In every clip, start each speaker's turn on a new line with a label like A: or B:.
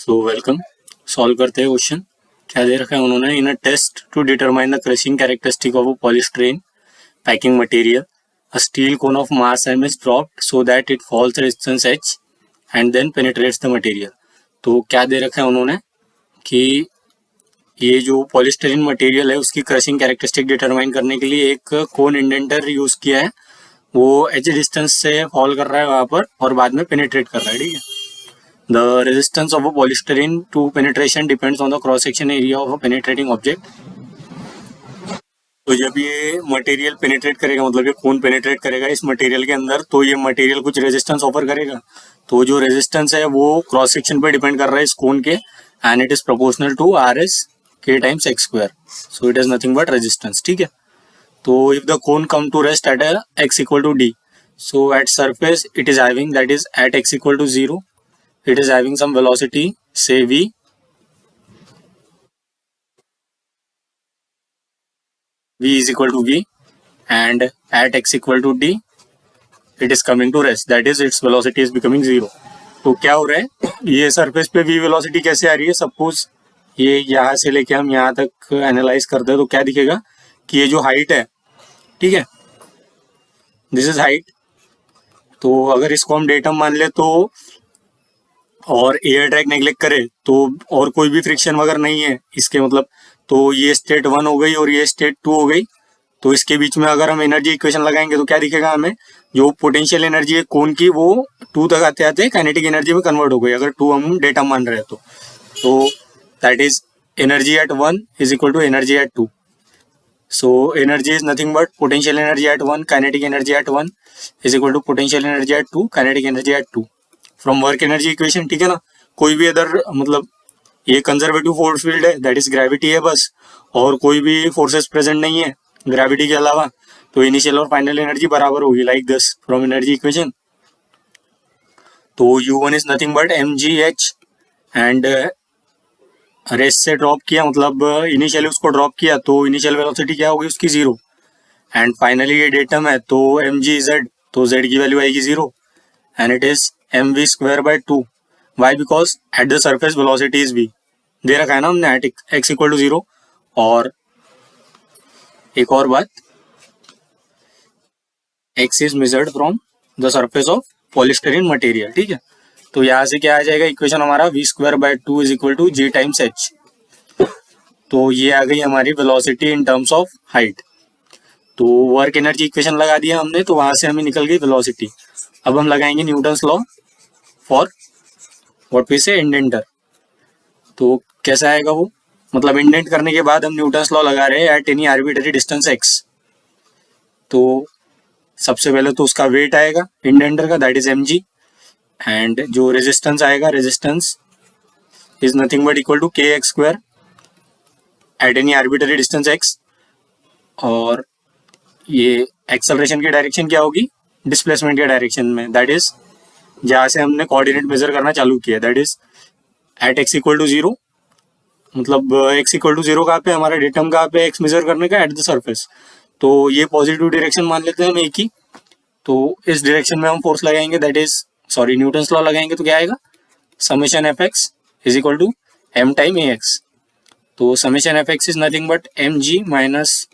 A: So welcome. Solve करते हैं question. क्या दे रखा है उन्होंने, in a test to determine the crushing characteristic of a polystyrene packing material a steel cone of mass m is dropped so that it falls resistance h and then penetrates the material। तो क्या दे रखा है उन्होंने कि ये जो polystyrene material है उसकी क्रशिंग कैरेक्टरिस्टिक डिटरमाइन करने के लिए एक कोन इंडेंटर यूज किया है। वो एच डिस्टेंस से फॉल कर रहा है वहां पर और बाद में पेनिट्रेट कर रहा है। ठीक है। The resistance of a polystyrene to penetration depends on the cross section area of a penetrating object। तो जब ये मटेरियल पेनिट्रेट करेगा, मतलब ये खून पेनिट्रेट करेगा इस मटेरियल के अंदर, तो ये मटेरियल कुछ रेजिस्टेंस ऑफर करेगा। तो जो रेजिस्टेंस है वो क्रॉस सेक्शन पे डिपेंड कर रहा है इस कोन के, and it is proportional to R is K times X square. So it is nothing but resistance. ठीक है। तो if the cone come to rest at X equal to D, so at surface it is having, that is at X equal to 0, it is having some velocity, say v, is equal to v, and at x equal to d it is coming to rest, that is its velocity is becoming 0। तो क्या हो रहा है, ये surface पे v velocity कैसे आ रही है, सपोज ये यहाँ से लेके हम यहाँ तक एनालाइज करते हैं तो क्या दिखेगा कि ये जो हाइट है, ठीक है, दिस इज हाइट। तो अगर इसको हम डेटम मान ले तो और एयर ड्रैग नेग्लेक्ट करे तो और कोई भी फ्रिक्शन वगैरह नहीं है इसके, मतलब तो ये स्टेट 1 हो गई और ये स्टेट 2 हो गई। तो इसके बीच में अगर हम एनर्जी इक्वेशन लगाएंगे तो क्या दिखेगा हमें, जो पोटेंशियल एनर्जी है कोन की वो 2 तक आते आते काइनेटिक एनर्जी में कन्वर्ट हो गई, अगर 2 हम डेटा मान रहे हैं तो that is energy at 1 is equal to energy at 2। So energy is nothing but potential energy at 1 kinetic energy at 1 is equal to potential energy at 2 kinetic energy at 2 from work energy equation. ठीक है ना। कोई भी other, मतलब ये conservative force field है, that is gravity है बस, और कोई भी फोर्सेस प्रेजेंट नहीं है ग्रेविटी के अलावा, तो इनिशियल और फाइनल एनर्जी बराबर होगी like this from energy equation. तो u1 is nothing but mgh, and rest से ड्रॉप किया, मतलब इनिशियली उसको ड्रॉप किया तो इनिशियल वेलोसिटी क्या होगी उसकी 0, एंड फाइनली ये डेटम है तो mgz, तो z की वैल्यू आएगी 0, and it is mv square by 2। Why, because at the surface velocity is v, दे रखा है ना हमने एट x इक्वल टू 0। और एक और बात, x is measured from the surface of polystyrene material. ठीक है। तो यहाँ से क्या आ जाएगा इक्वेशन हमारा, v square by 2 is equal to g times h। तो ये आ गई हमारी velocity in terms of height. तो वर्क एनर्जी इक्वेशन लगा दिया हमने, तो वहां से हमें निकल गई वेलोसिटी। अब हम लगाएंगे Newton's law for what we say indenter. तो कैसा आएगा वो, मतलब इंडेंट करने के बाद हम न्यूटन्स लॉ लगा रहे हैं eight any arbitrary distance x। तो सबसे पहले तो उसका वेट आएगा इंडेंटर का, दैट इज mg, एंड जो रेजिस्टेंस आएगा, resistance is nothing but equal to K x square at any arbitrary distance x। और ये एक्सेलरेशन की डायरेक्शन क्या होगी, डिस्प्लेसमेंट के डायरेक्शन में, दैट इज जहाँ से हमने कोऑर्डिनेट मेजर करना चालू किया, that is at x equal to 0, मतलब x इक्वल टू 0 कहाँ पे, हमारा डेटम कहाँ पे x मेजर करने का, एट द सरफेस। तो ये पॉजिटिव डायरेक्शन मान लेते हैं हम एक ही, तो इस डायरेक्शन में हम फोर्स लगाएंगे, that is sorry Newton's law लगाएंगे तो क्या आएगा, summation F X is equal to M time A X. तो summation F X is nothing but M G minus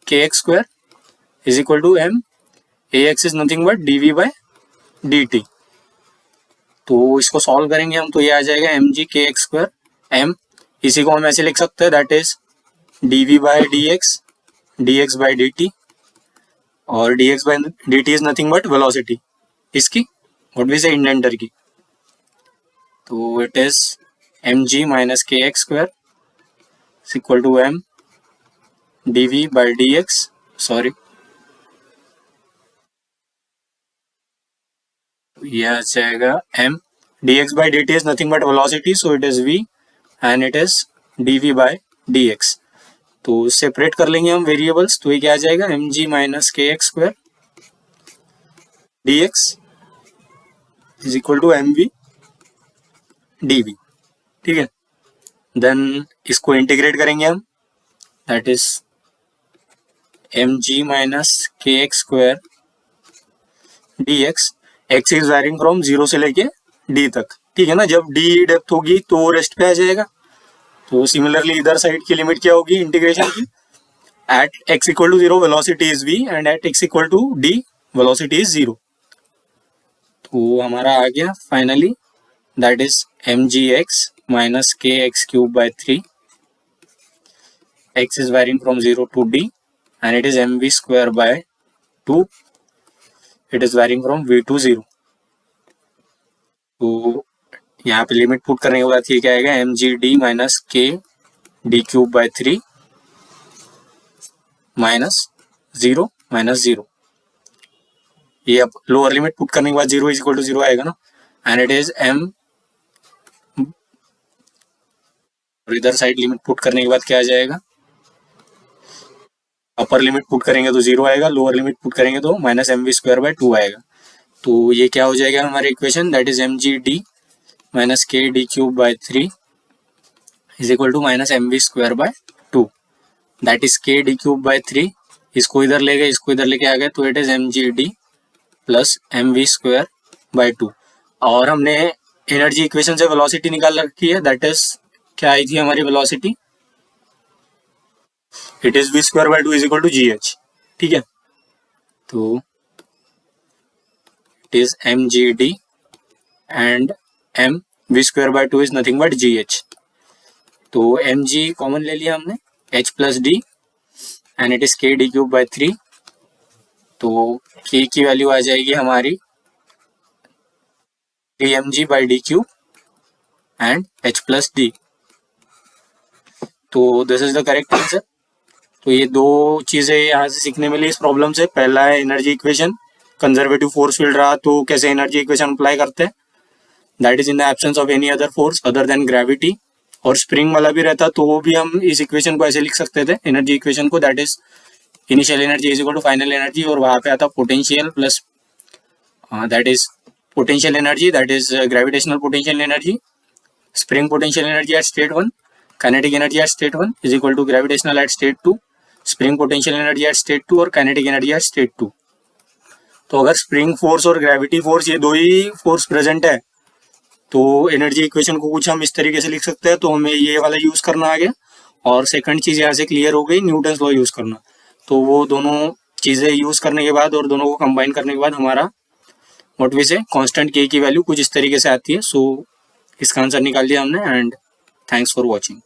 A: K x square is equal to M A X is nothing but D V by D T. तो इसको solve करेंगे हम तो ये आ जाएगा M G के एक्स स्क्वायर एम, इसी को हम ऐसे लिख सकते हैं, that is D V by D X by D T, और D X by D T is nothing but velocity इसकी, व्हाट वी से इंडेंटर की। तो it is M G minus K x square equal to M D V by D X, sorry ये आ जाएगा m dx by dt is nothing but velocity, so it is v and it is dv by dx। तो separate कर लेंगे हम variables, तो ये क्या आ जाएगा mg minus K x square dx is equal to mv dv। ठीक है। देन इसको इंटीग्रेट करेंगे हम, that is mg minus K x square dx, x is varying from 0 से लेके d तक। ठीक है ना। जब डी डेप्थ होगी तो रेस्ट पे आ जाएगा। तो सिमिलरली इधर साइड की लिमिट क्या होगी इंटीग्रेशन की, at x equal to 0 velocity is v and at x equal to d velocity is 0। तो हमारा आ गया finally that is mgx minus K X cube by 3, x is varying from 0 to d and it is mv square by 2, it is varying from v to 0। तो यहाँ पे limit put करने के बाद ये क्या आएगा, M G D minus K D cube by 3 minus 0 minus 0। ये अब लोअर लिमिट पुट करने के बाद 0 इज इक्वल टू 0 आएगा ना, एंड इट इज एम, और इधर साइड लिमिट पुट करने के बाद क्या आ जाएगा, अपर लिमिट पुट करेंगे तो 0 आएगा, लोअर लिमिट पुट करेंगे तो minus M we square by 2 आएगा। तो ये क्या हो जाएगा हमारे equation, that is M G D minus K D cube by 3 is equal to minus M we square by 2, that is K D cube by 3, इसको इधर ले गए, इसको इधर लेके आ गए, तो it is M G d plus m we square by 2। और हमने एनर्जी इक्वेशन से वेलोसिटी निकाल रखी है, दैट इज क्या आई थी हमारी velocity, it is v square by 2 is equal to g h. ठीक है, तो it is M G d and m we square by 2 is nothing but g h. तो एम जी कॉमन ले लिया हमने, h plus d and it is K D cube by 3। तो K की value आ जाएगी हमारी 3mg by d cube and h plus d. तो this is the correct answer. तो ये दो चीजें यहाँ से सीखने मिली इस प्रॉब्लम से। पहला है energy equation, conservative force field रहा तो कैसे एनर्जी इक्वेशन अप्लाई करते हैं, that is in the absence of any other force other than gravity. और स्प्रिंग वाला भी रहता तो वो भी हम इस इक्वेशन को ऐसे लिख सकते थे, एनर्जी इक्वेशन को, that is initial energy is equal to final energy, और वहां पे आता potential plus that is potential energy, that is gravitational potential energy, spring potential energy at state 1, kinetic energy at state 1 is equal to gravitational at state 2, spring potential energy at state 2 और kinetic energy at state 2। तो अगर spring force और gravity force ये दो ही force present है तो energy equation को कुछ हम इस तरीके से लिख सकते हैं। तो हमें ये वाला यूज करना आ गया, और सेकंड चीज यहाँ से क्लियर हो गई, न्यूटन्स लॉ यूज करना। तो वो दोनों चीजें यूज करने के बाद और दोनों को कंबाइन करने के बाद हमारा व्हाट वी से कांस्टेंट के की वैल्यू कुछ इस तरीके से आती है। सो इसका आंसर निकाल दिया हमने, एंड थैंक्स फॉर वॉचिंग।